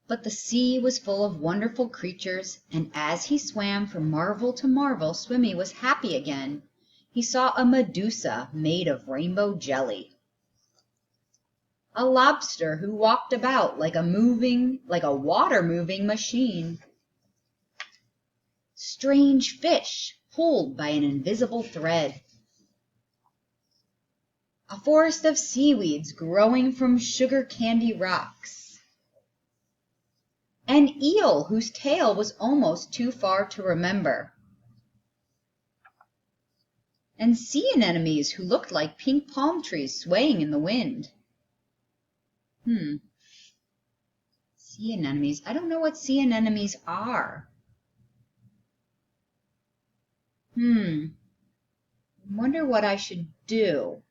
But the sea was full of wonderful creatures, and as he swam from marvel to marvel, Swimmy was happy again. He saw a Medusa made of rainbow jelly, a lobster who walked about like a water moving machine, strange fish pulled by an invisible thread, a forest of seaweeds growing from sugar candy rocks, an eel whose tail was almost too far to remember, and sea anemones who looked like pink palm trees swaying in the wind. Sea anemones. I don't know what sea anemones are. I wonder what I should do.